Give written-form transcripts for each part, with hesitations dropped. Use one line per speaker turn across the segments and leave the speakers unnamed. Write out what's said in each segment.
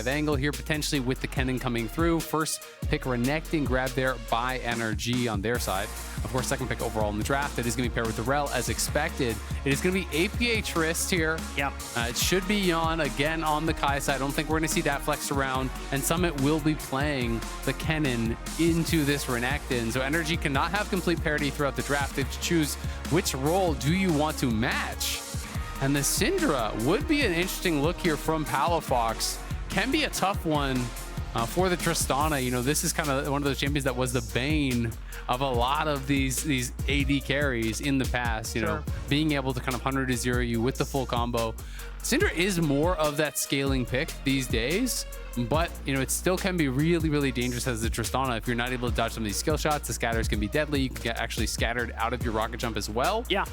angle here, potentially with the Kennen coming through. First pick Renekton grabbed there by NRG on their side. Of course, second pick overall in the draft. It is going to be paired with the Rell as expected. It is going to be APA Trist here.
Yep.
It should be Yeon again on the Kaisa. I don't think we're going to see that flexed around. And Summit will be playing the Kennen into this Renekton. So NRG cannot have complete parity throughout the draft. They have to choose which role do you want to match. And the Syndra would be an interesting look here from Palafox. Can be a tough one for the Tristana. You know, this is kind of one of those champions that was the bane of a lot of these AD carries in the past. You know, being able to kind of 100 to 0 you with the full combo. Syndra is more of that scaling pick these days, but you know, it still can be really, really dangerous as the Tristana. If you're not able to dodge some of these skill shots, the scatters can be deadly. You can get actually scattered out of your rocket jump as well.
Yeah.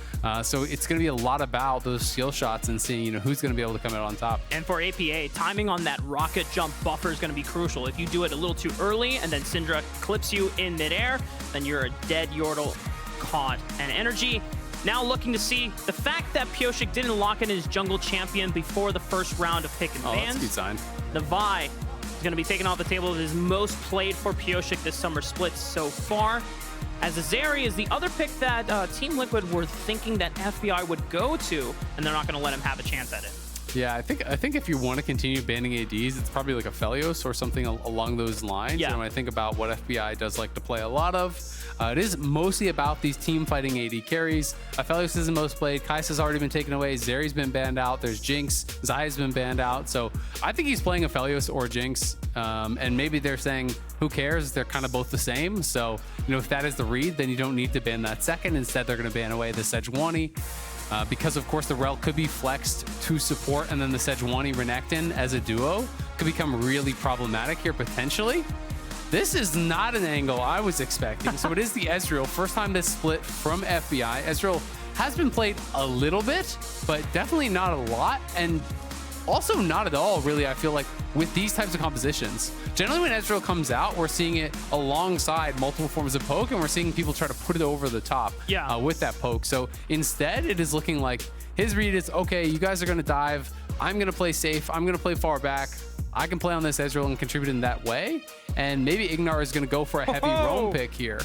So it's going to be a lot about those skill shots and seeing, you know, who's going to be able to come out on top.
And for APA, timing on that rocket jump buffer is going to be crucial. If you do it a little too early and then Syndra clips you in midair, then you're a dead Yordle caught. And Energy now looking to see the fact that Pyosik didn't lock in his jungle champion before the first round of pick and bans.
That's a good sign.
The Vi is going to be taken off the table of his most played for Pyosik this summer splits so far. As Ezreal is the other pick that Team Liquid were thinking that FBI would go to, and they're not going to let him have a chance at it.
Yeah, I think if you want to continue banning ADs, it's probably like a Felios or something along those lines.
Yeah.
And when I think about what FBI does like to play a lot of, it is mostly about these team fighting AD carries. Felios is the most played. Kaisa's already been taken away. Zeri's been banned out. There's Jinx. Zaya's been banned out. So I think he's playing a Felios or Jinx. And maybe they're saying, who cares? They're kind of both the same. So, you know, if that is the read, then you don't need to ban that second. Instead, they're going to ban away the Sejuani. Because, of course, the Rell could be flexed to support, and then the Sejuani Renekton as a duo could become really problematic here, potentially. This is not an angle I was expecting. So it is the Ezreal. First time this split from FBI. Ezreal has been played a little bit, but definitely not a lot. And also not at all, really, I feel like, with these types of compositions. Generally, when Ezreal comes out, we're seeing it alongside multiple forms of poke, and we're seeing people try to put it over the top with that poke. So instead, it is looking like his read is, okay, you guys are going to dive. I'm going to play safe. I'm going to play far back. I can play on this Ezreal and contribute in that way. And maybe Ignar is going to go for a heavy roam pick here.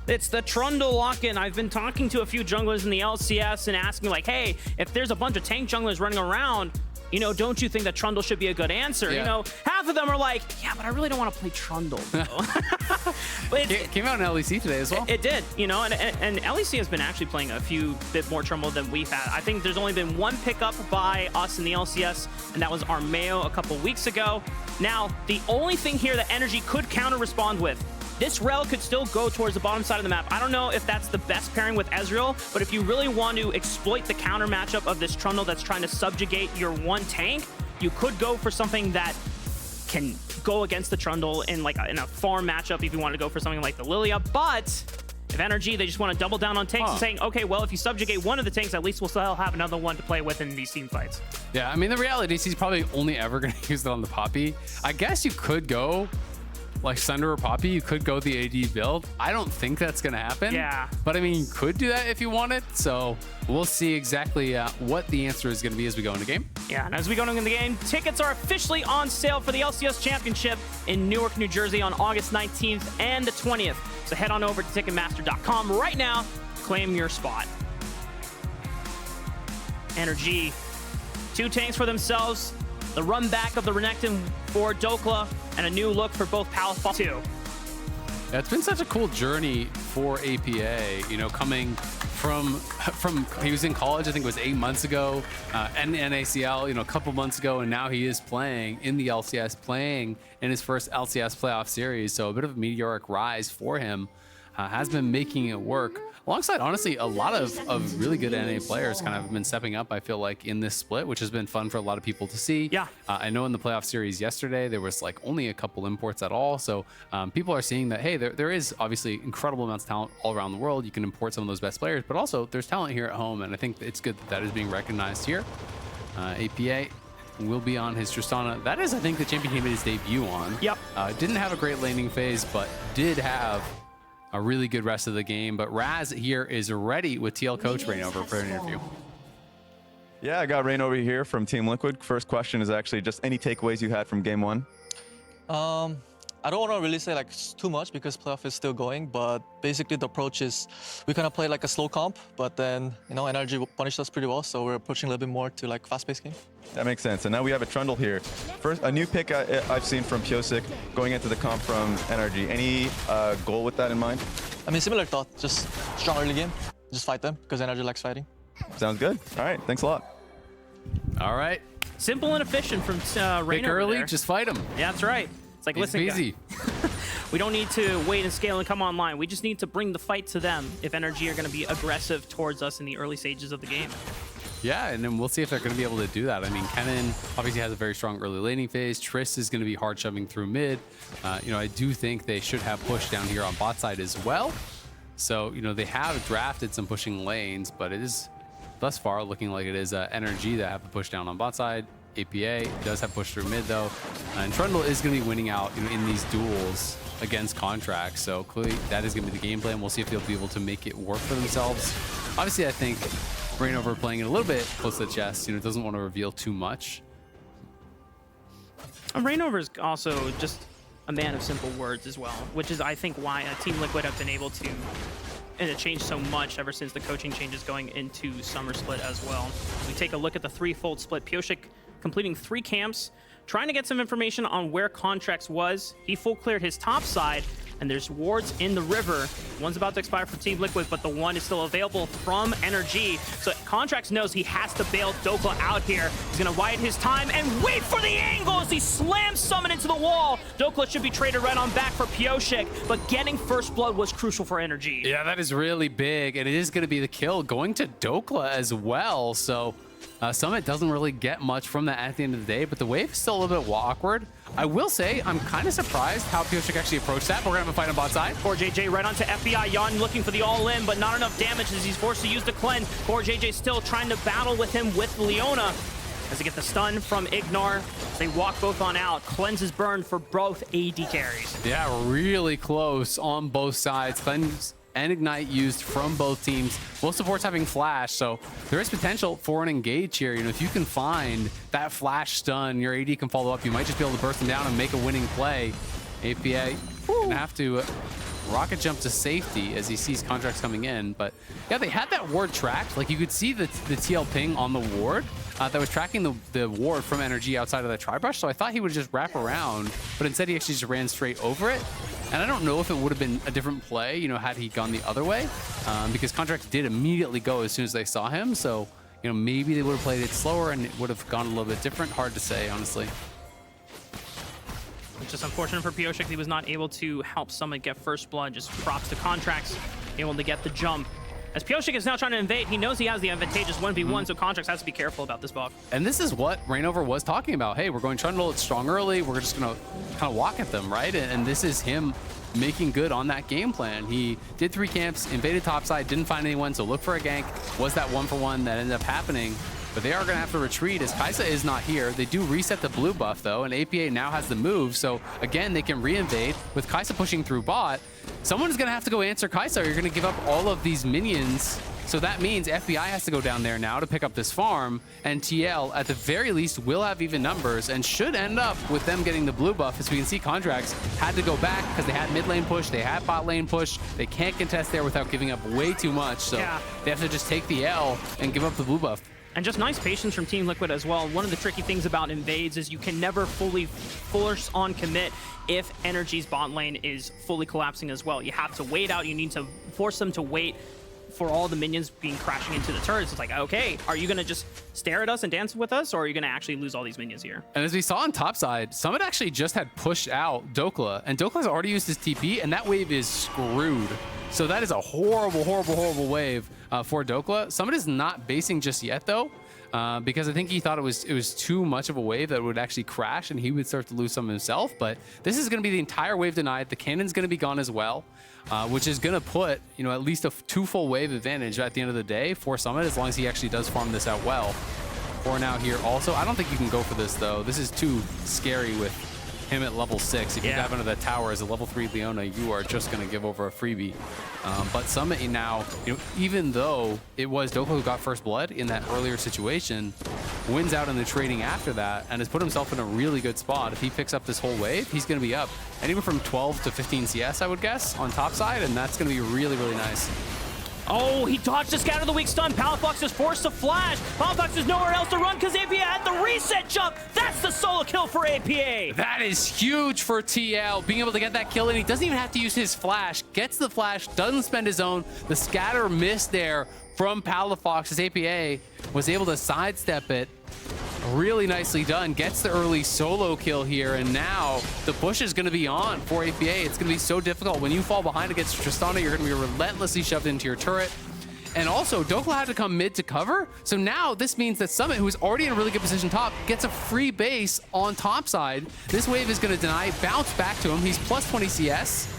It's the Trundle lock-in. I've been talking to a few junglers in the LCS and asking, like, hey, if there's a bunch of tank junglers running around, you know, don't you think that Trundle should be a good answer?
Yeah.
You know, half of them are like, yeah, but I really don't want to play Trundle. But
it came out in LEC today as well.
It did, you know, and LEC has been actually playing a few bit more Trundle than we've had. I think there's only been one pickup by us in the LCS, and that was Armeo a couple weeks ago. Now, the only thing here that Energy could counter-respond with, this Rell could still go towards the bottom side of the map. I don't know if that's the best pairing with Ezreal, but if you really want to exploit the counter matchup of this Trundle that's trying to subjugate your one tank, you could go for something that can go against the Trundle in a farm matchup if you want to go for something like the Lilia. But if Energy, they just want to double down on tanks and saying, okay, well, if you subjugate one of the tanks, at least we'll still have another one to play with in these team fights.
Yeah, I mean, the reality is he's probably only ever going to use it on the Poppy. I guess you could go like Syndra or Poppy, you could go the AD build. I don't think that's going to happen.
Yeah.
But I mean, you could do that if you wanted. So we'll see exactly what the answer is going to be as we go into the game.
Yeah, and as we go into the game, tickets are officially on sale for the LCS Championship in Newark, New Jersey on August 19th and the 20th. So head on over to Ticketmaster.com right now, claim your spot. NRG, 2 tanks for themselves, the run back of the Renekton for Dhokla, and a new look for both Palafox too.
Yeah, it's been such a cool journey for APA, you know, coming from he was in college, I think it was 8 months ago, and NACL, you know, a couple months ago, and now he is playing in the LCS, playing in his first LCS playoff series. So a bit of a meteoric rise for him, has been making it work. Alongside, honestly, a lot of really good NA players kind of have been stepping up, I feel like, in this split, which has been fun for a lot of people to see.
Yeah.
I know in the playoff series yesterday, there was like only a couple imports at all. So people are seeing that, hey, there is obviously incredible amounts of talent all around the world. You can import some of those best players, but also there's talent here at home. And I think it's good that that is being recognized here. APA will be on his Tristana. That is, I think, the champion he made his debut on.
Yep.
Didn't have a great laning phase, but did have a really good rest of the game. But Raz here is ready with TL Coach reign over for an interview.
Yeah, I got Rain over here from Team Liquid. First question is actually just any takeaways you had from game one.
I don't want to really say like too much because playoff is still going, but basically the approach is we kind of play like a slow comp, but then NRG punished us pretty well, so we're approaching a little bit more to like fast-paced game.
That makes sense. And now we have a Trundle here. First, a new pick I've seen from Pyosik going into the comp from NRG. Any goal with that in mind?
I mean, similar thought, just strong early game, just fight them because NRG likes fighting.
Sounds good. All right, thanks a lot.
All right.
Simple and efficient from Rain
Pick
over
early,
there.
just fight him.
Yeah, that's right. It's like, listen,
easy.
we don't need to wait and scale and come online. We just need to bring the fight to them if NRG are going to be aggressive towards us in the early stages of the game.
Yeah, and then we'll see if they're going to be able to do that. I mean, Kennen obviously has a very strong early laning phase. Trist is going to be hard shoving through mid. I do think they should have push down here on bot side as well. So, they have drafted some pushing lanes, but it is thus far looking like it is NRG that have to push down on bot side. APA does have push through mid though, and Trundle is going to be winning out in these duels against Contractz. So clearly that is going to be the game plan. We'll see if they'll be able to make it work for themselves. Obviously, I think Rainover playing it a little bit close to the chest. Doesn't want to reveal too much.
Rainover is also just a man of simple words as well, which is I think why Team Liquid have been able to change so much ever since the coaching changes going into Summer Split as well. We take a look at the threefold split. Pyosik completing 3 camps, trying to get some information on where Contractz was. He full cleared his top side, and there's wards in the river. One's about to expire for Team Liquid, but the one is still available from NRG. So Contractz knows he has to bail Dhokla out here. He's gonna bide his time and wait for the angle as he slams Summon into the wall. Dhokla should be traded right on back for Pyosik, but getting first blood was crucial for NRG.
Yeah, that is really big, and it is going to be the kill going to Dhokla as well. So Summit doesn't really get much from that at the end of the day, but the wave is still a little bit awkward. I will say, I'm kind of surprised how Pyosik actually approached that. We're going to have a fight on bot side.
CoreJJ right onto FBI. Yeon looking for the all-in, but not enough damage as he's forced to use the cleanse. CoreJJ still trying to battle with him with Leona as they get the stun from Ignar. They walk both on out. Cleanse is burned for both AD carries.
Yeah, really close on both sides. Cleanse and Ignite used from both teams. Both supports having flash, so there is potential for an engage here. If you can find that flash stun, your AD can follow up. You might just be able to burst them down and make a winning play. APA gonna have to rocket jump to safety as he sees Contractz coming in. But yeah, they had that ward tracked. Like you could see the TL ping on the ward that was tracking the ward from NRG outside of the tri-brush. So I thought he would just wrap around, but instead he actually just ran straight over it. And I don't know if it would have been a different play, had he gone the other way, because Contractz did immediately go as soon as they saw him. So, maybe they would have played it slower and it would have gone a little bit different. Hard to say, honestly.
It's just unfortunate for Pyosik. He was not able to help Summit get first blood. Just props to Contractz, able to get the jump. As Pyosik is now trying to invade, he knows he has the advantageous 1v1, so Contractz has to be careful about this buff.
And this is what Rainover was talking about. Hey, we're going Trundle, it's strong early, we're just going to kind of walk at them, right? And this is him making good on that game plan. He did 3 camps, invaded topside, didn't find anyone, so look for a gank. Was that 1-for-1 that ended up happening? But they are going to have to retreat as Kaisa is not here. They do reset the blue buff though, and APA now has the move. So again, they can re-invade with Kaisa pushing through bot. Someone is going to have to go answer Kaisa, or you're going to give up all of these minions. So that means FBI has to go down there now to pick up this farm, and TL at the very least will have even numbers and should end up with them getting the blue buff. As we can see, Contractz had to go back because they had mid lane push, they had bot lane push. They can't contest there without giving up way too much. So they have to just take the L and give up the blue buff.
And just nice patience from Team Liquid as well. One of the tricky things about invades is you can never fully force on commit if NRG's bot lane is fully collapsing as well. You have to wait out. You need to force them to wait for all the minions being crashing into the turrets. It's like, okay, are you going to just stare at us and dance with us, or are you going to actually lose all these minions here?
And as we saw on top side, Summit actually just had pushed out Dhokla, and Dokla's already used his TP, and that wave is screwed. So that is a horrible, horrible, horrible wave for Dhokla. Summit is not basing just yet, though, because I think he thought it was too much of a wave that would actually crash, and he would start to lose some himself. But this is going to be the entire wave denied. The cannon's going to be gone as well, which is going to put at least a 2 full wave advantage at the end of the day for Summit, as long as he actually does farm this out well. For now here also, I don't think you can go for this, though. This is too scary with him at level 6. If you dive into that tower as a level 3 Leona, you are just going to give over a freebie. But Summit now, even though it was Dhokla who got first blood in that earlier situation, wins out in the trading after that and has put himself in a really good spot. If he picks up this whole wave, he's going to be up anywhere from 12 to 15 CS, I would guess, on top side, and that's going to be really, really nice.
Oh, he dodged a scatter the weak stun. Palafox is forced to flash. Palafox has nowhere else to run because APA had the reset jump. That's the solo kill for APA.
That is huge for TL, being able to get that kill, and he doesn't even have to use his flash. Gets the flash, doesn't spend his own. The scatter missed there from Palafox as APA was able to sidestep it. Really nicely done. Gets the early solo kill here, and now the push is going to be on for APA. It's going to be so difficult. When you fall behind against Tristana, you're going to be relentlessly shoved into your turret. And also, Dhokla had to come mid to cover. So now this means that Summit, who's already in a really good position top, gets a free base on top side. This wave is going to deny, bounce back to him. He's plus 20 CS.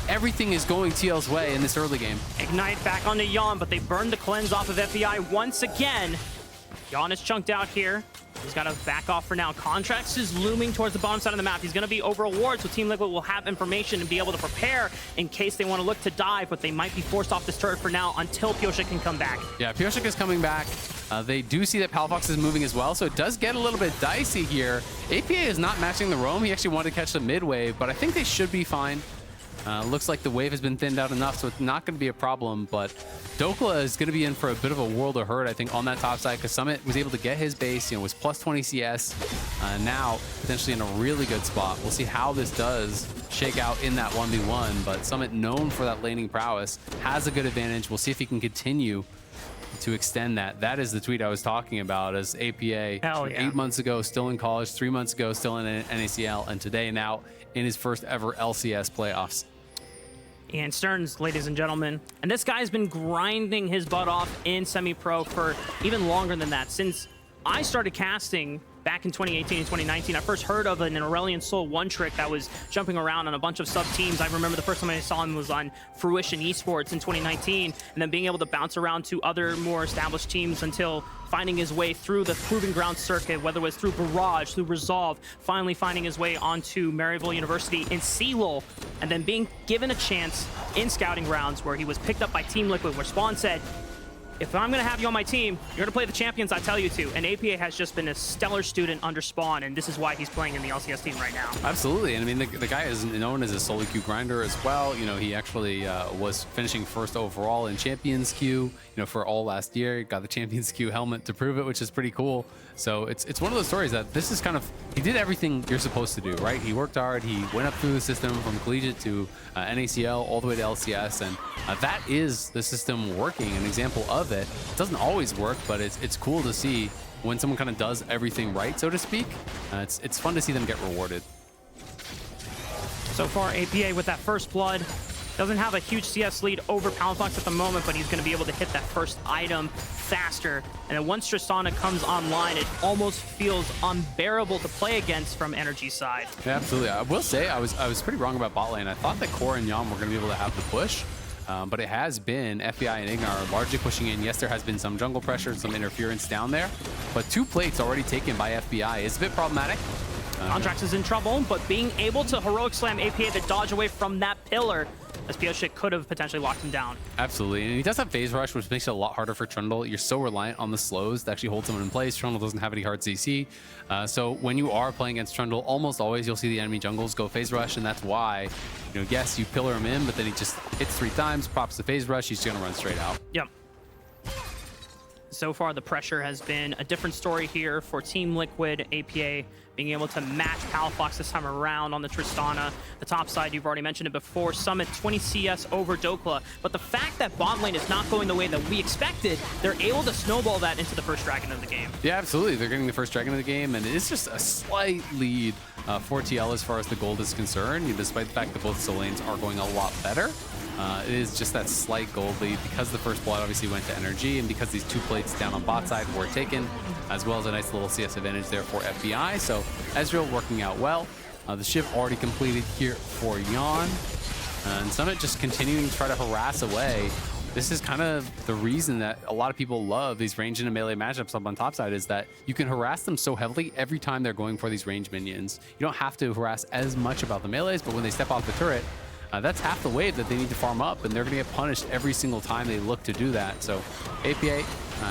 Everything is going TL's way in this early game.
Ignite back onto Yeon, but they burned the cleanse off of FBI once again. Yeon is chunked out here. He's got to back off for now. Contractz is looming towards the bottom side of the map. He's going to be over a ward, so Team Liquid will have information and be able to prepare in case they want to look to dive, but they might be forced off this turret for now until Pyosik can come back.
Yeah, Pyosik is coming back. They do see that Palafox is moving as well, so it does get a little bit dicey here. APA is not matching the roam. He actually wanted to catch the mid wave, but I think they should be fine. Looks like the wave has been thinned out enough, so it's not going to be a problem, but Dhokla is going to be in for a bit of a world of hurt, I think, on that top side, because Summit was able to get his base, was plus 20 CS, now potentially in a really good spot. We'll see how this does shake out in that 1v1, but Summit, known for that laning prowess, has a good advantage. We'll see if he can continue to extend that. That is the tweet I was talking about, as APA 8 months ago still in college, 3 months ago still in NACL, and today now in his first ever LCS playoffs.
And Stearns, ladies and gentlemen. And this guy's been grinding his butt off in semi-pro for even longer than that. Since I started casting back in 2018 and 2019, I first heard of an Aurelion Soul one trick that was jumping around on a bunch of sub teams. I remember the first time I saw him was on Fruition eSports in 2019, and then being able to bounce around to other more established teams until finding his way through the Proving Ground circuit, whether it was through Barrage, through Resolve, finally finding his way onto Maryville University in CLOL, and then being given a chance in scouting rounds where he was picked up by Team Liquid, where Spawn said, if I'm going to have you on my team, you're going to play the champions I tell you to. And APA has just been a stellar student under Spawn, and this is why he's playing in the LCS team right now.
Absolutely. And I mean, the guy is known as a solo queue grinder as well. He actually was finishing first overall in Champions Queue, for all last year. He got the Champions Queue helmet to prove it, which is pretty cool. So it's one of those stories that this is kind of, he did everything you're supposed to do, right? He worked hard. He went up through the system from collegiate to NACL all the way to LCS. And that is the system working, an example of it. It doesn't always work, but it's cool to see when someone kind of does everything right, so to speak. It's fun to see them get rewarded.
So far, APA with that first blood doesn't have a huge CS lead over Palafox at the moment, but he's going to be able to hit that first item faster. And then once Tristana comes online, it almost feels unbearable to play against from NRG's side.
Yeah, absolutely. I will say I was pretty wrong about bot lane. I thought that Core and Yeon were going to be able to have the push. But it has been FBI and Ignar largely pushing in. Yes, there has been some jungle pressure and some interference down there, but 2 plates already taken by FBI is a bit problematic.
Contractz is in trouble, but being able to heroic slam APA to dodge away from that pillar, as Pyosik could have potentially locked him down.
Absolutely, and he does have phase rush, which makes it a lot harder for Trundle. You're so reliant on the slows to actually hold someone in place. Trundle doesn't have any hard CC. So when you are playing against Trundle, almost always you'll see the enemy jungles go phase rush, and that's why, yes, you pillar him in, but then he just hits 3 times, pops the phase rush, he's gonna run straight out.
Yep. So far, the pressure has been a different story here for Team Liquid. APA being able to match Palafox this time around on the Tristana. The top side, you've already mentioned it before, Summit 20 CS over Dhokla. But the fact that bot lane is not going the way that we expected, they're able to snowball that into the first dragon of the game.
Yeah, absolutely. They're getting the first dragon of the game, and it's just a slight lead for TL as far as the gold is concerned, despite the fact that both solo lanes are going a lot better. It is just that slight gold lead because the first blood obviously went to NRG, and because these 2 plates down on bot side were taken, as well as a nice little CS advantage there for FBI. So Ezreal working out well. The shift already completed here for Yeon. And Summit just continuing to try to harass away. this is kind of the reason that a lot of people love these range and melee matchups up on top side, is that you can harass them so heavily every time they're going for these range minions. You don't have to harass as much about the melees, but when they step off the turret, that's half the wave that they need to farm up, and they're going to get punished every single time they look to do that. So APA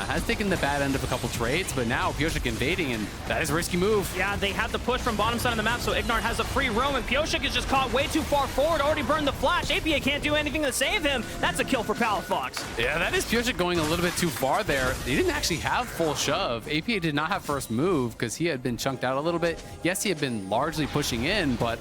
has taken the bad end of a couple trades, but now Pyosik invading, and that is a risky move.
Yeah, they have the push from bottom side of the map, so Ignar has a free roam, and Pyosik is just caught way too far forward, already burned the flash. APA can't do anything to save him. That's a kill for Palafox.
Yeah, that is Pyosik going a little bit too far there. They didn't actually have full shove. APA did not have first move because he had been chunked out a little bit. Yes, he had been largely pushing in, but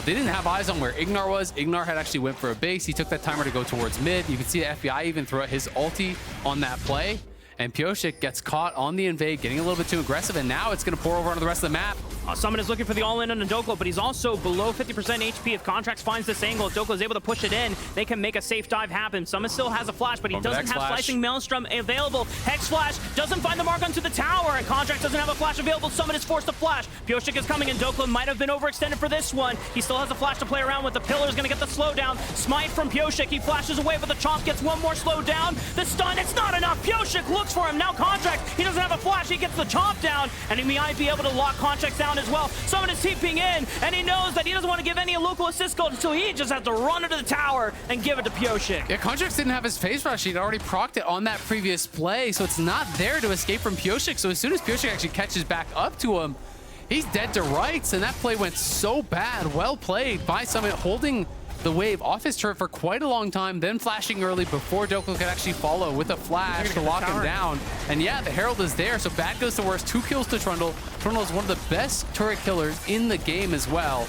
they didn't have eyes on where Ignar was. Ignar had actually went for a base. He took that timer to go towards mid. You can see the FBI even throw out his ulti on that play. And Pyosik gets caught on the invade, getting a little bit too aggressive, and now it's going to pour over onto the rest of the map.
Summon is looking for the all-in on Dhokla, but he's also below 50% HP. If Contractz finds this angle, if Dhokla is able to push it in, they can make a safe dive happen. Summon still has a flash, but he doesn't have Slicing Maelstrom available. Hex Flash doesn't find the mark onto the tower, and Contractz doesn't have a flash available. Summon is forced to flash. Pyosik is coming, and Dhokla might have been overextended for this one. He still has a flash to play around with. The pillar is going to get the slowdown. Smite from Pyosik. He flashes away, but the chomp gets one more slowdown. The stun, it's not enough. Pyosik looks for him. Now Contractz, he doesn't have a flash. He gets the chomp down, and he might be able to lock Contractz down as well. Summon is TPing in, and he knows that he doesn't want to give any local assist gold, so he just has to run into the tower and give it to Pyosik.
Yeah, Contractz didn't have his phase rush. He'd already procced it on that previous play, so it's not there to escape from Pyosik. So as soon as Pyosik actually catches back up to him, he's dead to rights, and that play went so bad. Well played by Summit, holding the wave off his turret for quite a long time, then flashing early before Dhokla could actually follow with a flash to lock him down. And yeah, the Herald is there, so bad goes to worse. 2 kills to Trundle. Trundle is one of the best turret killers in the game as well.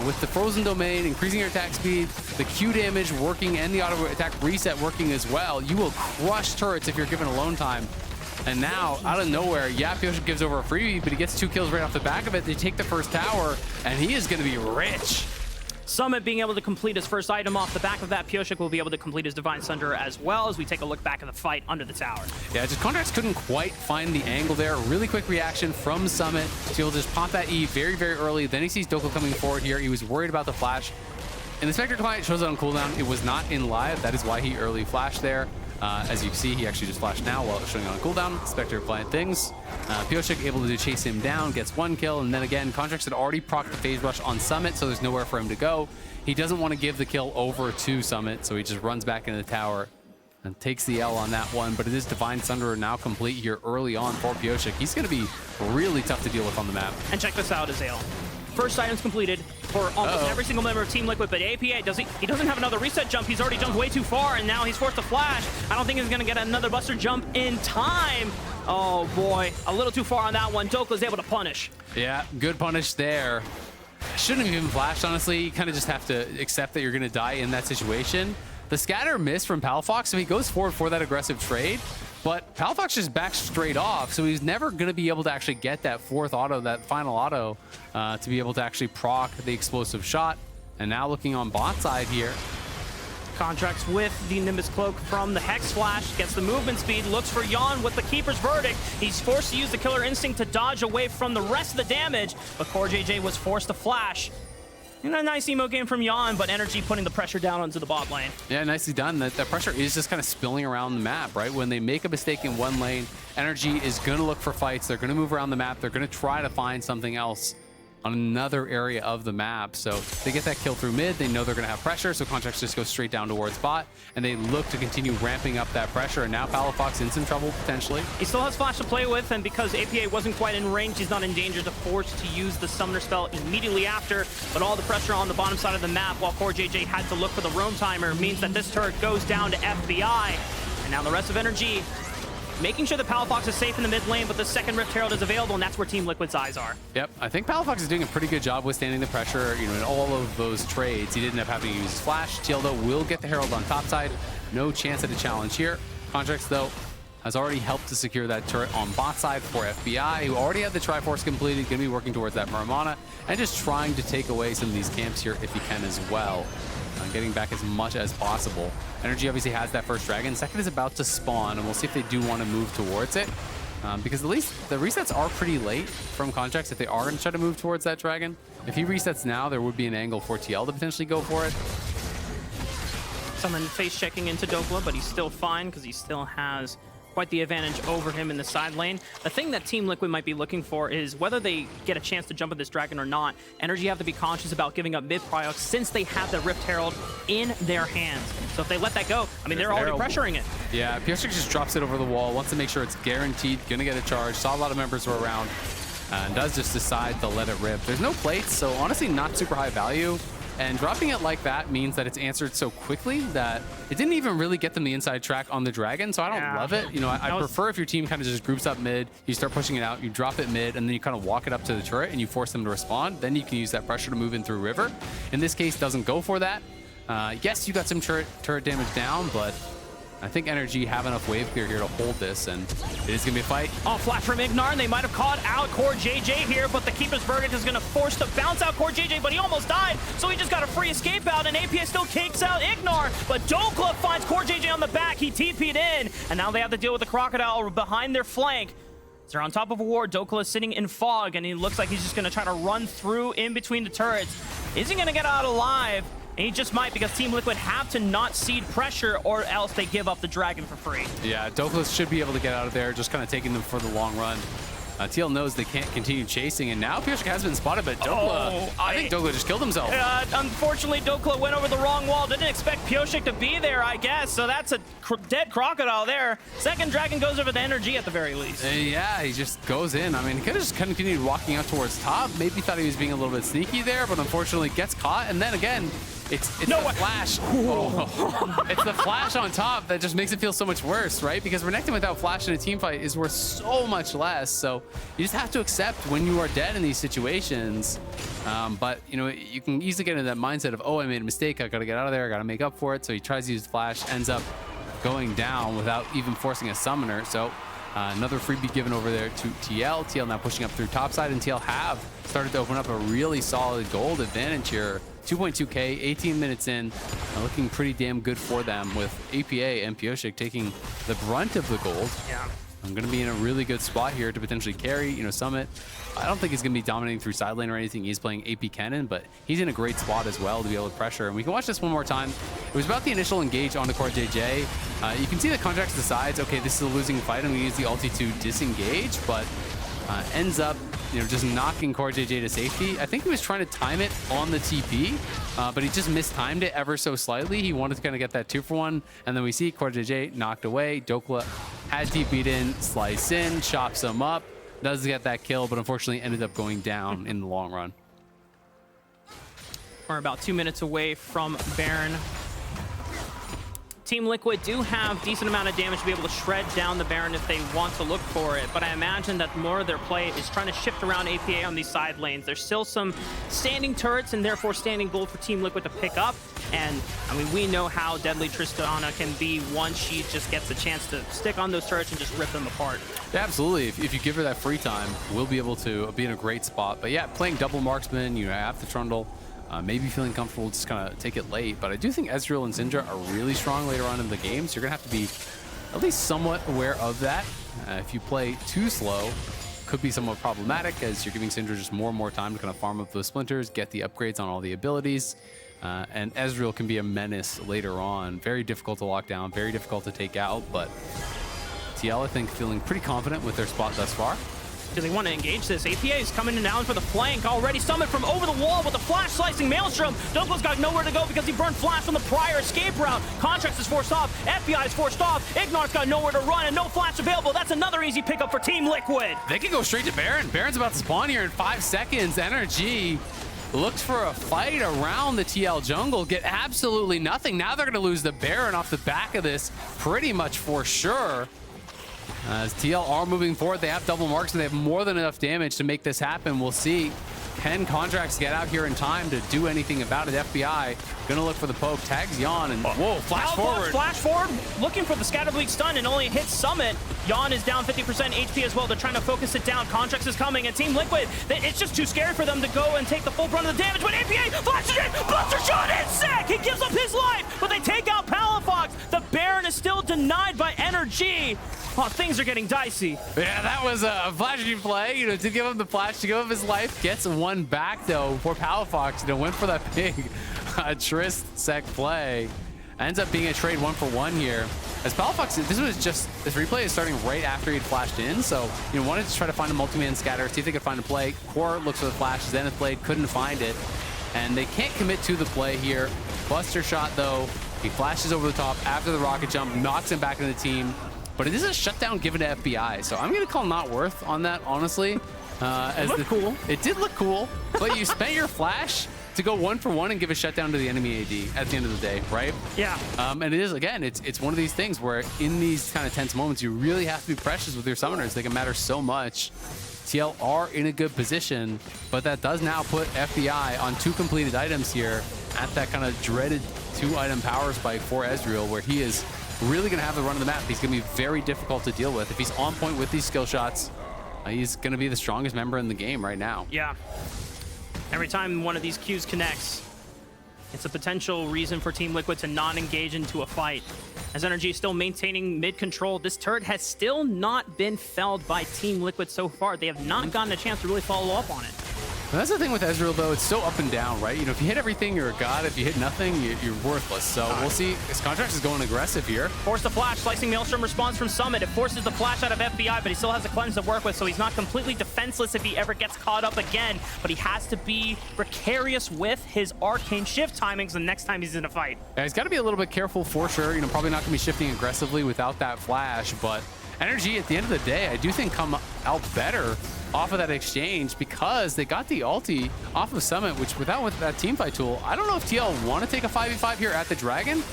With the frozen domain, increasing your attack speed, the Q damage working, and the auto attack reset working as well, you will crush turrets if you're given alone time. And now, out of nowhere, yeah, Pyosik gives over a freebie, but he gets 2 kills right off the back of it. They take the first tower, and he is going to be rich.
Summit being able to complete his first item off the back of that. Pyosik will be able to complete his Divine Sunder as well, as we take a look back at the fight under the tower. Yeah,
just Contractz couldn't quite find the angle there. Really quick reaction from Summit. So he'll just pop that E very, very early. Then he sees Dhokla coming forward here. He was worried about the flash. And the Spectre Client shows it on cooldown. It was not in live. That is why he early flashed there. As you can see, he actually just flashed now while showing on cooldown. Spectre Client things. Pyosik able to chase him down, gets 1 kill, and then again, Contractz had already procced the phase rush on Summit, so there's nowhere for him to go. He doesn't want to give the kill over to Summit, so he just runs back into the tower and takes the L on that one. But it is Divine Sunder now complete here early on for Pyosik. He's going to be really tough to deal with on the map.
And check this out, Azael. First item's completed for almost every single member of Team Liquid, but APA, he doesn't have another reset jump. He's already jumped way too far, and now he's forced to flash. I don't think he's going to get another Buster jump in time. Oh boy, a little too far on that one. Dhokla is able to punish.
Yeah, good punish there. Shouldn't have even flashed, honestly. You kind of just have to accept that you're going to die in that situation. The scatter missed from Palafox, so he goes forward for that aggressive trade. But Palafox just backs straight off, so he's never going to be able to actually get that 4th auto, that final auto, to be able to actually proc the explosive shot. And now looking on bot side here.
Contractz with the Nimbus Cloak from the Hex Flash, gets the movement speed, looks for Yeon with the Keeper's Verdict. He's forced to use the Killer Instinct to dodge away from the rest of the damage, but CoreJJ was forced to flash. And a nice emo game from Yeon, but NRG putting the pressure down onto the bot lane.
Yeah, nicely done. That pressure is just kind of spilling around the map, right? When they make a mistake in one lane, NRG is going to look for fights. They're going to move around the map. They're going to try to find something else on another area of the map. So they get that kill through mid. They know they're going to have pressure, so Contractz just goes straight down towards bot, and they look to continue ramping up that pressure. And now Palafox in some trouble, potentially.
He still has flash to play with, and because APA wasn't quite in range, he's not in danger to force to use the Summoner spell immediately after. But all the pressure on the bottom side of the map, while CoreJJ had to look for the roam timer, means that this turret goes down to FBI. And now the rest of NRG making sure that Palafox is safe in the mid lane, but the second Rift Herald is available, and that's where Team Liquid's eyes are.
Yep, I think Palafox is doing a pretty good job withstanding the pressure, you know, in all of those trades. He didn't have having to use his flash. Tieldo will get the Herald on top side. No chance at a challenge here. Contractz, though, has already helped to secure that turret on bot side for FBI, who already had the Triforce completed, going to be working towards that Muramana, and just trying to take away some of these camps here if he can as well. Getting back as much as possible. NRG obviously has that first dragon. Second is about to spawn, and we'll see if they do want to move towards it. Because at least the resets are pretty late from Contractz if they are going to try to move towards that dragon. If he resets now, there would be an angle for TL to potentially go for it.
Someone face checking into Dhokla, but he's still fine because he still has quite the advantage over him in the side lane. The thing that Team Liquid might be looking for is whether they get a chance to jump at this dragon or not. NRG have to be conscious about giving up mid Pyosik since they have the Rift Herald in their hands. So if they let that go, I mean, they're already pressuring it.
Yeah, Pyosik just drops it over the wall, wants to make sure it's guaranteed, gonna get a charge. Saw a lot of members were around, and does just decide to let it rip. There's no plates, so honestly not super high value. And dropping it like that means that it's answered so quickly that it didn't even really get them the inside track on the dragon, so I don't love it. You know, I prefer if your team kind of just groups up mid, you start pushing it out, you drop it mid, and then you kind of walk it up to the turret and you force them to respond. Then you can use that pressure to move in through river. In this case, doesn't go for that. Yes, you got some turret damage down, but I think NRG have enough wave clear here to hold this, and it is going to be a fight.
Oh, flash from Ignar, and they might have caught out CoreJJ here, but the Keeper's Verdict is going to force to bounce out CoreJJ, but he almost died, so he just got a free escape out, and APS still kicks out Ignar, but Dhokla finds CoreJJ on the back. He TP'd in, and now they have to deal with the Crocodile behind their flank. They're on top of a ward. Dhokla is sitting in fog, and he looks like he's just going to try to run through in between the turrets. Isn't going to get out alive. And he just might, because Team Liquid have to not cede pressure or else they give up the dragon for free.
Yeah, Dhokla should be able to get out of there, just kind of taking them for the long run. TL knows they can't continue chasing, and now Pyosik has been spotted, but Dhokla, I think Dhokla just killed himself.
Unfortunately, Dhokla went over the wrong wall. Didn't expect Pyosik to be there, I guess, so that's a dead Crocodile there. Second dragon goes over the NRG at the very least.
Yeah, he just goes in. I mean, he could have just continued walking out towards top. Maybe thought he was being a little bit sneaky there, but unfortunately gets caught, and then again, it's the flash. Oh. It's the flash on top that just makes it feel so much worse, right? Because Renekton without flash in a team fight is worth so much less. So you just have to accept when you are dead in these situations. But you know, you can easily get into that mindset of, oh, I made a mistake, I gotta get out of there, I gotta make up for it. So he tries to use flash, ends up going down without even forcing a summoner. So another freebie given over there to TL. TL now pushing up through topside, and TL have started to open up a really solid gold advantage here. 2.2k, 18 minutes in, looking pretty damn good for them, with APA and Pyosik taking the brunt of the gold.
Yeah.
I'm going to be in a really good spot here to potentially carry, you know, Summit. I don't think he's going to be dominating through side lane or anything. He's playing AP Kennen, but he's in a great spot as well to be able to pressure. And we can watch this one more time. It was about the initial engage onto CoreJJ. You can see the Contractz decides, okay, this is a losing fight. I'm going to use the ulti to disengage, but ends up, you know, just knocking CoreJJ to safety. I think he was trying to time it on the TP, but he just mistimed it ever so slightly. He wanted to kind of get that 2-for-1, and then we see CoreJJ knocked away. Dhokla had TP'd in, slice in, chops him up, does get that kill, but unfortunately ended up going down in the long run.
We're about 2 minutes away from Baron. Team Liquid do have decent amount of damage to be able to shred down the Baron if they want to look for it, but I imagine that more of their play is trying to shift around APA on these side lanes. There's still some standing turrets and therefore standing gold for Team Liquid to pick up, and I mean, we know how deadly Tristana can be once she just gets a chance to stick on those turrets and just rip them apart.
Yeah, absolutely. If you give her that free time, we'll be able to be in a great spot. But yeah, playing double marksman, you have the Trundle. Maybe feeling comfortable just kind of take it late, but I do think Ezreal and Syndra are really strong later on in the game, so you're gonna have to be at least somewhat aware of that. If you play too slow, could be somewhat problematic, as you're giving Syndra just more and more time to kind of farm up those splinters, get the upgrades on all the abilities, and Ezreal can be a menace later on. Very difficult to lock down, very difficult to take out, but TL, I think, feeling pretty confident with their spot thus far.
Do they want to engage this? APA is coming down for the flank already. Summit from over the wall with a flash slicing Maelstrom. Dhokla's got nowhere to go because he burned flash from the prior escape route. Contractz is forced off. FBI is forced off. Ignar's got nowhere to run and no flash available. That's another easy pickup for Team Liquid.
They can go straight to Baron. Baron's about to spawn here in 5 seconds. NRG looks for a fight around the TL jungle. Get absolutely nothing. Now they're going to lose the Baron off the back of this pretty much for sure. As TL are moving forward, they have double marks and they have more than enough damage to make this happen. We'll see. Can Contractz get out here in time to do anything about it? FBI gonna look for the poke, tags Yeon, and whoa, flash forward.
Flash forward, looking for the Scatter Bleak stun and only hits Summit. Yeon is down 50% HP as well. They're trying to focus it down. Contractz is coming, and Team Liquid, it's just too scary for them to go and take the full brunt of the damage. But APA flashes in, Buster Shot in sec! He gives up his life, but they take out Palafox. The Baron is still denied by NRG. Oh, things are getting dicey.
Yeah, that was a flashy play, you know, to give him the flash, to give him his life. Gets one back, though, for Palafox. You know, went for that big Trist sec play. Ends up being a trade 1-for-1 here. As Palafox, this replay is starting right after he'd flashed in, so wanted to try to find a multi-man scatter, see if they could find a play. Core looks for the flash, Zenith Blade couldn't find it, and they can't commit to the play here. Buster shot though, he flashes over the top after the rocket jump, knocks him back into the team, but it is a shutdown given to FBI, so I'm gonna call not worth on that, honestly.
It looked cool.
It did look cool, but you spent your flash to go 1-for-1 and give a shutdown to the enemy AD at the end of the day, right?
Yeah.
And it is, again, it's one of these things where in these kind of tense moments, you really have to be precious with your summoners. They can matter so much. TL are in a good position, but that does now put FBI on 2 completed items here at that kind of dreaded 2-item power spike for Ezreal, where he is really going to have the run of the map. He's going to be very difficult to deal with. If he's on point with these skill shots, he's going to be the strongest member in the game right now.
Yeah. Every time one of these Qs connects, it's a potential reason for Team Liquid to not engage into a fight. As NRG is still maintaining mid control, this turret has still not been felled by Team Liquid so far. They have not gotten a chance to really follow up on it.
And that's the thing with Ezreal, though. It's so up and down, right? If you hit everything, you're a god. If you hit nothing, you're worthless. So we'll see. His Contractz is going aggressive here.
Force the flash. Slicing Maelstrom response from Summit. It forces the flash out of FBI, but he still has a cleanse to work with, so he's not completely defenseless if he ever gets caught up again. But he has to be precarious with his arcane shift timings the next time he's in a fight.
Yeah, he's got to be a little bit careful for sure. Probably not going to be shifting aggressively without that flash, but NRG, at the end of the day, I do think come out better off of that exchange because they got the ulti off of Summit, which with that teamfight tool, I don't know if TL want to take a 5v5 here at the Dragon.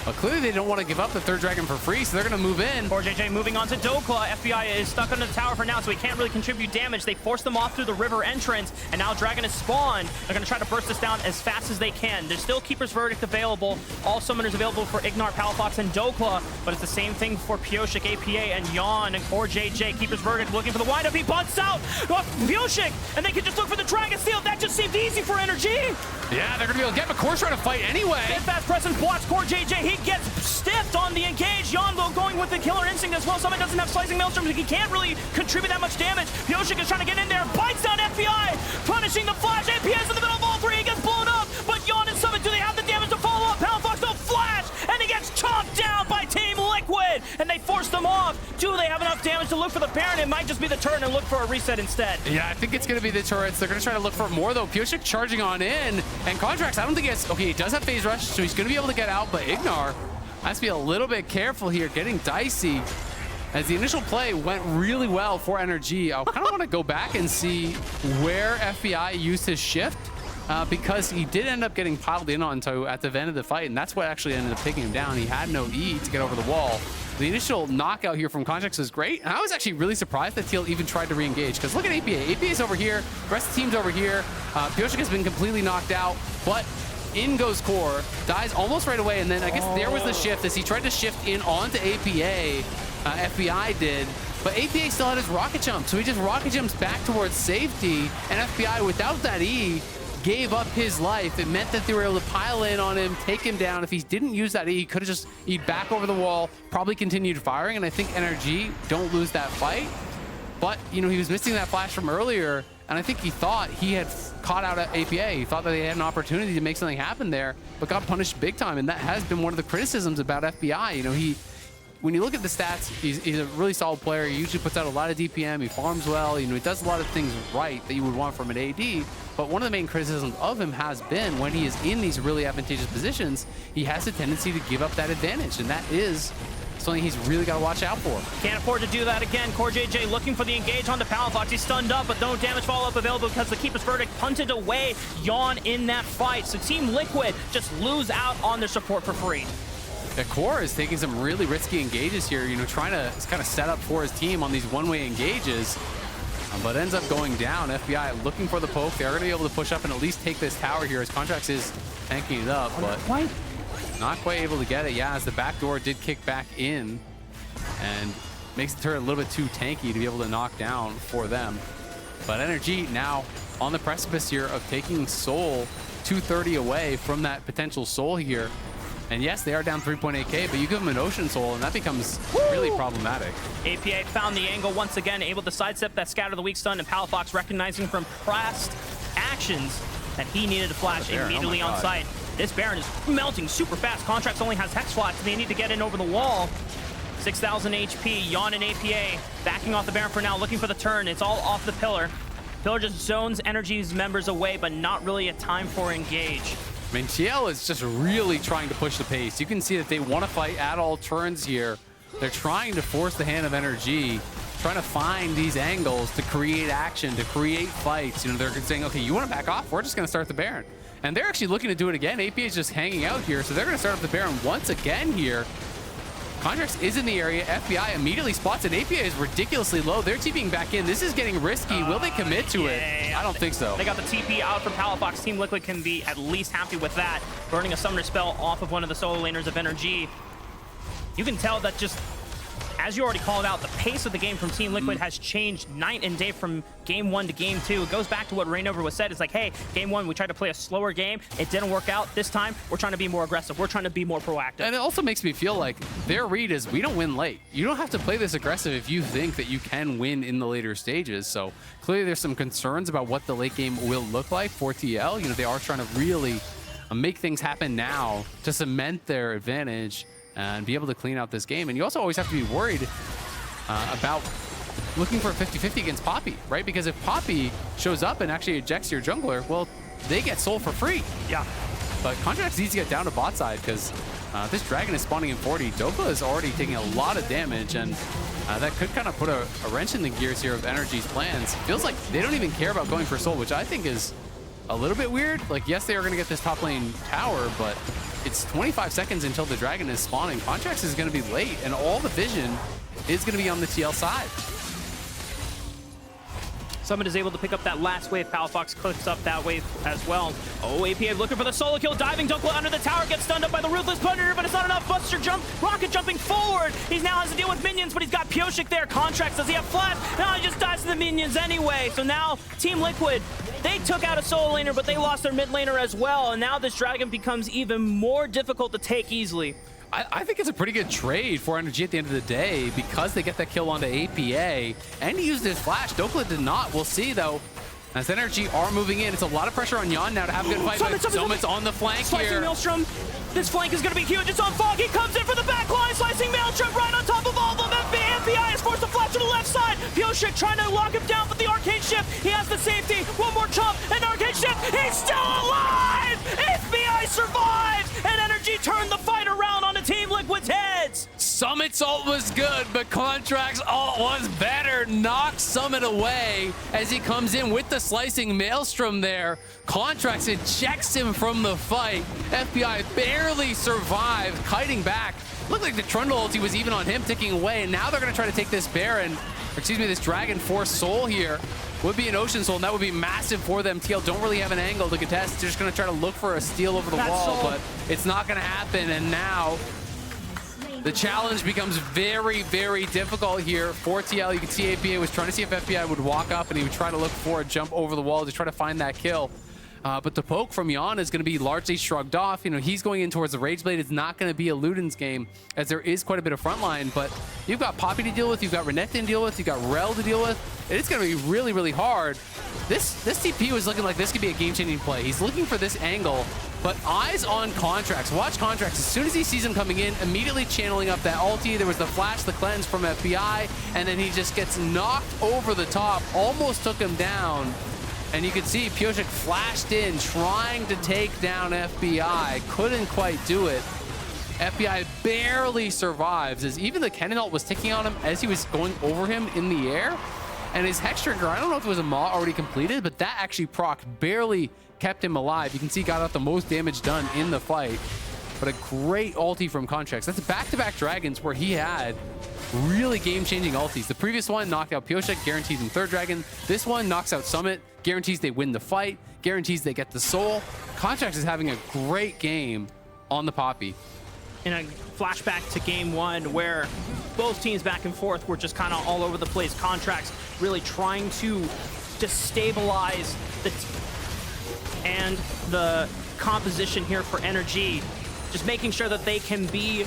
But clearly they don't want to give up the 3rd Dragon for free, so they're going to move in.
CoreJJ moving on to Dhokla. FBI is stuck under the tower for now, so he can't really contribute damage. They force them off through the river entrance, and now Dragon is spawned. They're going to try to burst this down as fast as they can. There's still Keeper's Verdict available. All summoners available for Ignar, Palafox, and Dhokla, but it's the same thing for Pyosik, APA, and Yeon, and CoreJJ. Keeper's Verdict looking for the windup. He bunts out Pyosik, and they can just look for the Dragon Steal. That just seemed easy for NRG.
Yeah, they're going to be able to get McCore's trying to fight anyway.
Fast presence blocks CoreJJ. He gets stiffed on the engage. Yeon though going with the killer instinct as well. Summit doesn't have slicing maelstrom. He can't really contribute that much damage. Pyosik is trying to get in there. Bites down FBI. Punishing the flash. APS in the middle of all 3. He gets blown up. But Yeon and Summit, do they have the damage to follow up? Palafox will flash. And he gets chopped down by Team Liquid. And they force them off. Do they have enough damage to look for the Baron? It might just be the turret and look for a reset instead.
Yeah, I think it's going to be the turrets. They're going to try to look for more, though. Pyosik charging on in. And Contractz, I don't think it's... Okay, he does have phase rush, so he's going to be able to get out. But Ignar has to be a little bit careful here, getting dicey. As the initial play went really well for NRG, I kind of want to go back and see where FBI used his shift. Because he did end up getting piled in onto at the end of the fight, and that's what actually ended up taking him down. He had no E to get over the wall. The initial knockout here from Contractz was great, and I was actually really surprised that TL even tried to re-engage, because look at APA. APA's over here, the rest of the team's over here. Pyosik has been completely knocked out, but in goes Core, dies almost right away, and then I guess there was the shift as he tried to shift in onto APA. FBI did, but APA still had his rocket jump, so he just rocket jumps back towards safety, and FBI, without that E, gave up his life. It meant that they were able to pile in on him, take him down. If he didn't use that E, he could have just E'd back over the wall, probably continued firing, and I think NRG don't lose that fight. But, he was missing that flash from earlier, and I think he thought he had caught out at APA. He thought that they had an opportunity to make something happen there, but got punished big time, and that has been one of the criticisms about FBI. When you look at the stats, he's a really solid player. He usually puts out a lot of DPM. He farms well. He does a lot of things right that you would want from an AD. But one of the main criticisms of him has been when he is in these really advantageous positions, he has a tendency to give up that advantage. And that is something he's really got to watch out for.
Can't afford to do that again. CoreJJ looking for the engage onto Palafox. He's stunned up, but no damage follow-up available because the Keeper's Verdict punted away Yeon in that fight. So Team Liquid just lose out on their support for free.
The Core is taking some really risky engages here, trying to kind of set up for his team on these one-way engages, but ends up going down. FBI looking for the poke. They're going to be able to push up and at least take this tower here as Contractz is tanking it up, but not quite able to get it. Yeah, as the back door did kick back in and makes the turret a little bit too tanky to be able to knock down for them. But NRG now on the precipice here of taking Soul 230 away from that potential Soul here. And yes, they are down 3.8k, but you give them an Ocean Soul, and that becomes really problematic.
APA found the angle once again, able to sidestep that Scatter the Weak Stun, and Palafox recognizing from past actions that he needed to flash immediately on site. This Baron is melting super fast. Contractz only has Hex Flash, and they need to get in over the wall. 6,000 HP, Yeon and APA backing off the Baron for now, looking for the turn. It's all off the Pillar. Pillar just zones NRG's members away, but not really a time for engage.
I mean, TL is just really trying to push the pace. You can see that they want to fight at all turns here. They're trying to force the hand of NRG, trying to find these angles to create action, to create fights. You know, they're saying, okay, you want to back off? We're just going to start the Baron. And they're actually looking to do it again. APA is just hanging out here, so they're going to start up the Baron once again here. Contractz is in the area. FBI immediately spots it. APA is ridiculously low. They're TPing back in. This is getting risky. Will they commit to it? I don't think so.
They got the TP out from Palafox. Team Liquid can be at least happy with that. Burning a Summoner spell off of one of the solo laners of NRG. You can tell that just, as you already called out, the pace of the game from Team Liquid has changed night and day from game 1 to game 2. It goes back to what Rainover was said. It's like, hey, game 1, we tried to play a slower game. It didn't work out. This time, we're trying to be more aggressive. We're trying to be more proactive.
And it also makes me feel like their read is we don't win late. You don't have to play this aggressive if you think that you can win in the later stages. So clearly there's some concerns about what the late game will look like for TL. You know, they are trying to really make things happen now to cement their advantage and be able to clean out this game. And you also always have to be worried about looking for a 50-50 against Poppy, right? Because if Poppy shows up and actually ejects your jungler, well, they get soul for free.
Yeah.
But Contractz needs to get down to bot side because this dragon is spawning in 40. Dhokla is already taking a lot of damage, and that could kind of put a wrench in the gears here of NRG's plans. Feels like they don't even care about going for soul, which I think is a little bit weird. Like, yes, they are going to get this top lane tower, but it's 25 seconds until the dragon is spawning. Contractz is going to be late, and all the vision is going to be on the TL side.
Summit is able to pick up that last wave. Palafox clicks up that wave as well. Oh, APA looking for the solo kill. Diving Dhokla under the tower. Gets stunned up by the Ruthless Predator, but it's not enough. Buster jump. Rocket jumping forward. He now has to deal with minions, but he's got Pyosik there. Contractz, does he have flash? No, he just dies to the minions anyway. So now Team Liquid, they took out a solo laner, but they lost their mid laner as well. And now this dragon becomes even more difficult to take easily.
I think it's a pretty good trade for NRG at the end of the day because they get that kill onto APA, and he used his flash. Dhokla did not. We'll see, though. As NRG are moving in, it's a lot of pressure on Yeon now to have a good fight, but Summit's on the flank
Slicing
here.
Maelstrom. This flank is going to be huge. It's on Fog. He comes in for the back line. Slicing Maelstrom right on top of all of them. FBI is forced to flash to the left side. Pyosik trying to lock him down with the arcane shift. He has the safety. One more chop. And arcane shift. He's still alive. FBI survives. And NRG turned the fight around on the Team Liquid's heads.
Summit's ult was good, but Contractz' ult was better. Knocks Summit away as he comes in with the slicing Maelstrom there. Contractz ejects him from the fight. FBI barely survived, kiting back. Looked like the Trundle ulti was even on him, ticking away, and now they're going to try to take this Baron, or excuse me, this Dragon for soul here. Would be an Ocean Soul, and that would be massive for them. TL don't really have an angle to contest. They're just going to try to look for a steal over the wall, but it's not going to happen, and now the challenge becomes very, very difficult here for TL. You can see APA was trying to see if FBI would walk up, and he would try to look for a jump over the wall to try to find that kill. But the poke from Yeon is going to be largely shrugged off. You know, he's going in towards the Rage Blade. It's not going to be a Luden's game, as there is quite a bit of frontline. But you've got Poppy to deal with, you've got Renekton to deal with, you've got Rell to deal with. It's going to be really, really hard. This TP was looking like this could be a game-changing play. He's looking for this angle, but eyes on Contractz. Watch Contractz. As soon as he sees him coming in, immediately channeling up that ulti. There was the flash, the cleanse from FBI, and then he just gets knocked over the top, almost took him down. And you can see Pyosik flashed in, trying to take down FBI. Couldn't quite do it. FBI barely survives, as even the Kennen ult was ticking on him as he was going over him in the air. And his Hex Trigger, I don't know if it was a Maw already completed, but that actually proc barely kept him alive. You can see he got out the most damage done in the fight. But a great ulti from Contractz. That's back-to-back Dragons where he had really game-changing ultis. The previous one knocked out Pyosik, guarantees him third dragon. This one knocks out Summit, guarantees they win the fight, guarantees they get the soul. Contractz is having a great game on the Poppy.
In a flashback to game 1 where both teams back and forth were just kind of all over the place. Contractz really trying to destabilize the composition here for NRG. Just making sure that they can be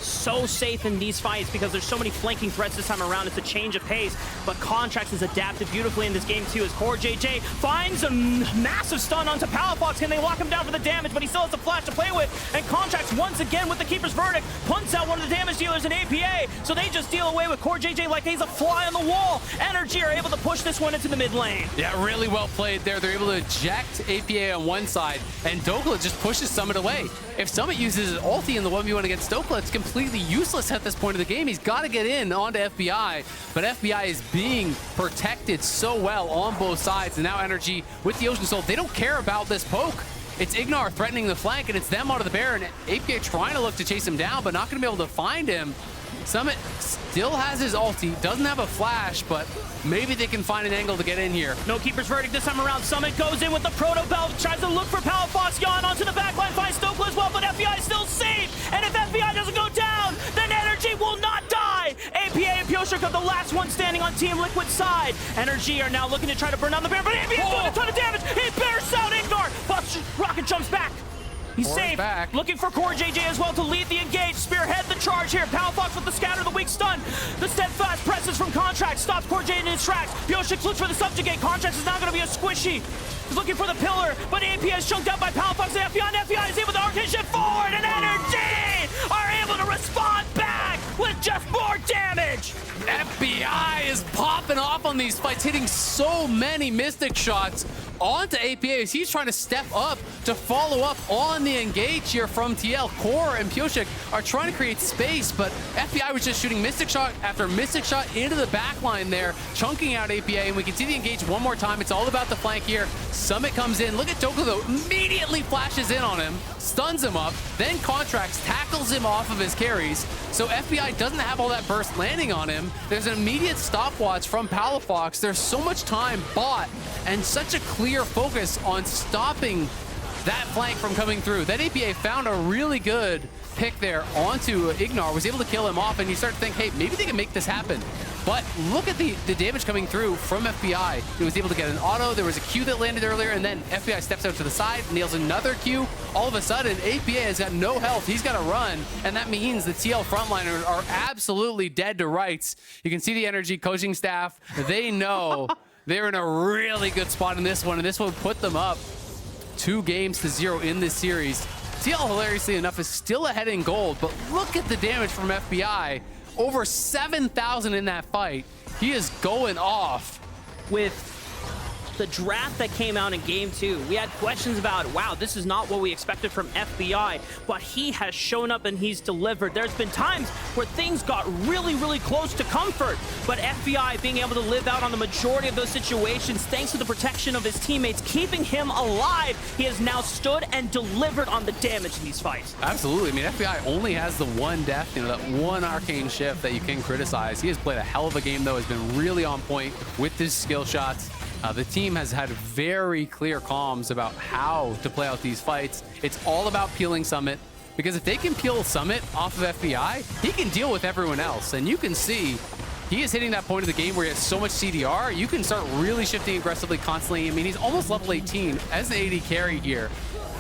so safe in these fights because there's so many flanking threats this time around. It's a change of pace, but Contractz has adapted beautifully in this game too as CoreJJ finds a massive stun onto Palafox. Can they lock him down for the damage? But he still has a flash to play with, and Contractz once again with the Keeper's Verdict punts out one of the damage dealers in APA, so they just deal away with CoreJJ like he's a fly on the wall. NRG are able to push this one into the mid lane.
Yeah, really well played there. They're able to eject APA on one side, and Dhokla just pushes Summit away. If Summit uses his ulti in the 1v1 against Dhokla, it's completely useless at this point of the game. He's got to get in onto FBI, but FBI is being protected so well on both sides, and now NRG with the Ocean Soul, they don't care about this poke. It's Ignar threatening the flank, and it's them onto the Baron. APA trying to look to chase him down, but not going to be able to find him. Summit still has his ulti, doesn't have a flash, but maybe they can find an angle to get in here.
No Keeper's Verdict this time around. Summit goes in with the Proto Belt, tries to look for Palafox. Yeon onto the backline, finds Dhokla as well, but FBI is still safe. And if FBI doesn't go down, then NRG will not die. APA and Pyosik are the last one standing on Team Liquid's side. NRG are now looking to try to burn down the Baron, but APA is doing a ton of damage. He bursts out Ignar, but Rocket jumps back. He's safe,
back.
Looking for CoreJJ as well to lead the engage, spearhead the charge here. Palafox with the scatter, the weak stun. The steadfast presses from Contractz, stops CoreJJ in his tracks. Pyosik looks for the subjugate. Contractz is now going to be a squishy. He's looking for the pillar, but AP is chunked out by Palafox and FBI, and FBI is able to arcane shift forward, and NRG are able to respond back with just more damage.
FBI is popping off on these fights, hitting so many Mystic shots onto APA as he's trying to step up to follow up on the engage here from TL. Core and Pyosik are trying to create space, but FBI was just shooting Mystic shot after Mystic shot into the back line there, chunking out APA, and we can see the engage one more time. It's all about the flank here. Summit comes in. Look at Dhokla though, immediately flashes in on him, stuns him up, then Contractz tackles him off of his carries. So FBI doesn't have all that burst landing on him. There's an immediate stopwatch from Palafox. There's so much time bought and such a clear focus on stopping that flank from coming through. That APA found a really good pick there onto Ignar, was able to kill him off, and you start to think, hey, maybe they can make this happen. But look at the damage coming through from FBI. He was able to get an auto. There was a Q that landed earlier, and then FBI steps out to the side, nails another Q. All of a sudden, APA has got no health. He's got to run, and that means the TL frontliners are absolutely dead to rights. You can see the NRG coaching staff. They know they're in a really good spot in this one, and this one put them up 2-0 in this series. TL, hilariously enough, is still ahead in gold, but look at the damage from FBI. Over 7,000 in that fight. He is going off.
With the draft that came out in game 2, we had questions about, wow, this is not what we expected from FBI, but he has shown up and he's delivered. There's been times where things got really, really close to comfort, but FBI being able to live out on the majority of those situations thanks to the protection of his teammates, keeping him alive. He has now stood and delivered on the damage in these fights.
Absolutely. I mean, FBI only has the one death, that one arcane shift that you can criticize. He has played a hell of a game, though, has been really on point with his skill shots. The team has had very clear comms about how to play out these fights. It's all about peeling Summit, because if they can peel Summit off of FBI, he can deal with everyone else. And you can see he is hitting that point of the game where he has so much CDR, you can start really shifting aggressively constantly. I mean, he's almost level 18 as the AD carry here.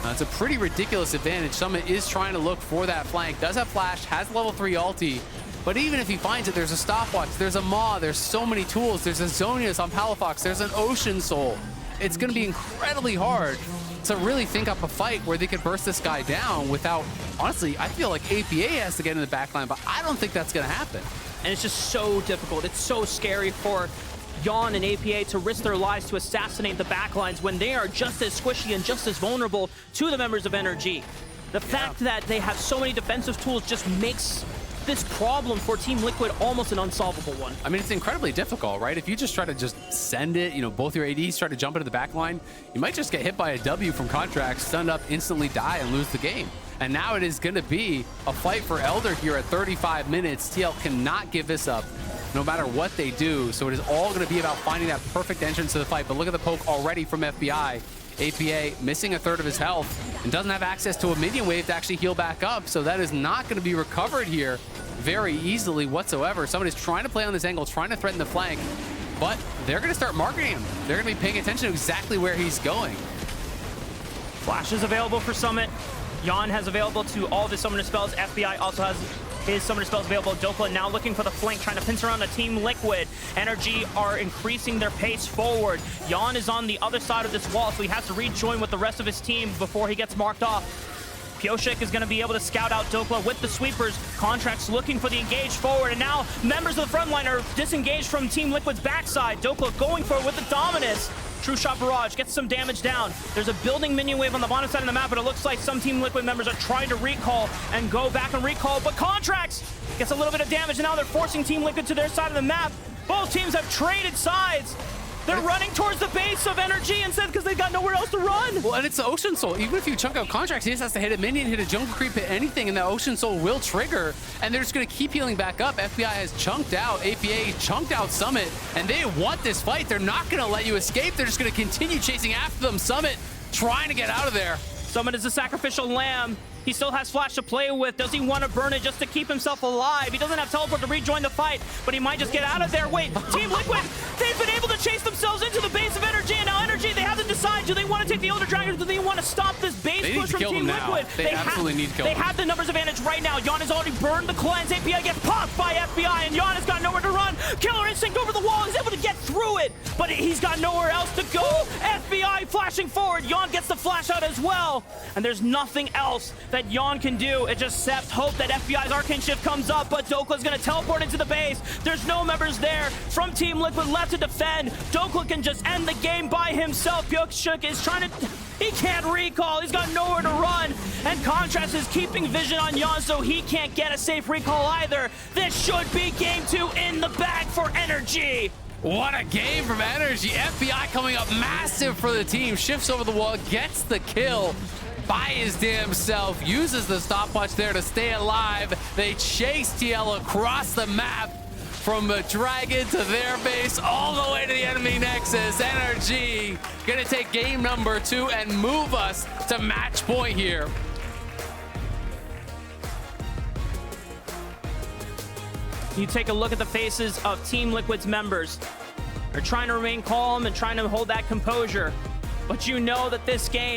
It's a pretty ridiculous advantage. Summit is trying to look for that flank, does have flash, has level 3 ulti. But even if he finds it, there's a stopwatch, there's a Maw, there's so many tools, there's a Zonius on Palafox, there's an Ocean Soul. It's going to be incredibly hard to really think up a fight where they could burst this guy down without, honestly, I feel like APA has to get in the backline, but I don't think that's going to happen.
And it's just so difficult. It's so scary for Yeon and APA to risk their lives to assassinate the backlines when they are just as squishy and just as vulnerable to the members of NRG. The fact that they have so many defensive tools just makes this problem for Team Liquid almost an unsolvable one.
I mean, it's incredibly difficult, right? If you just try to just send it, both your ADs try to jump into the back line, you might just get hit by a W from Contractz, stunned up, instantly die, and lose the game. And now it is going to be a fight for Elder here at 35 minutes. TL cannot give this up, no matter what they do. So it is all going to be about finding that perfect entrance to the fight. But look at the poke already from FBI. APA missing a third of his health and doesn't have access to a minion wave to actually heal back up. So that is not going to be recovered here very easily whatsoever. Somebody's trying to play on this angle, trying to threaten the flank, but they're going to start marketing him. They're going to be paying attention to exactly where he's going.
Flash is available for Summit. Yeon has available to all of his summoner spells. FBI also has his summoner spells available. Dhokla now looking for the flank, trying to pinch around a Team Liquid. NRG are increasing their pace forward. Yeon is on the other side of this wall, so he has to rejoin with the rest of his team before he gets marked off. Pyosik is going to be able to scout out Dhokla with the sweepers. Contractz looking for the engage forward, and now members of the front line are disengaged from Team Liquid's backside. Dhokla going for it with the dominance. True Shot Barrage gets some damage down. There's a building minion wave on the bottom side of the map, but it looks like some Team Liquid members are trying to recall and go back and recall, but Contractz gets a little bit of damage, and now they're forcing Team Liquid to their side of the map. Both teams have traded sides. They're running towards the base of NRG instead because they've got nowhere else to run.
Well, and it's the Ocean Soul. Even if you chunk out Contractz, he just has to hit a minion, hit a jungle creep, hit anything, and the Ocean Soul will trigger. And they're just going to keep healing back up. FBI has chunked out APA, chunked out Summit, and they want this fight. They're not going to let you escape. They're just going to continue chasing after them. Summit trying to get out of there.
Summit is a sacrificial lamb. He still has Flash to play with. Does he want to burn it just to keep himself alive? He doesn't have teleport to rejoin the fight, but he might just get out of there. Wait, Team Liquid, they've been able to chase themselves into the base of NRG, and now NRG, they have to decide, do they want to take the Elder Dragon, or do they want to stop this base push from Team Liquid?
They absolutely need to kill them.
They have the numbers advantage right now. Yeon has already burned the cleanse. API gets popped by FBI, and Yeon has got nowhere to run. Killer Instinct over the wall. He's able to get through it, but he's got nowhere else to go. FBI flashing forward. Yeon gets the flash out as well, and there's nothing else that Yeon can do. It just Sept hope that FBI's Arcane Shift comes up, but Dhokla's gonna teleport into the base. There's no members there from Team Liquid left to defend. Dhokla can just end the game by himself. Pyosik is trying to... He can't recall. He's got nowhere to run. And Contractz is keeping vision on Yeon, so he can't get a safe recall either. This should be game 2 in the bag for NRG.
What a game from NRG. FBI coming up massive for the team. Shifts over the wall, gets the kill by his damn self, uses the stopwatch there to stay alive. They chase TL across the map from the Dragon to their base, all the way to the enemy Nexus. NRG gonna take game number 2 and move us to match point here.
You take a look at the faces of Team Liquid's members. They're trying to remain calm and trying to hold that composure. But you know that this game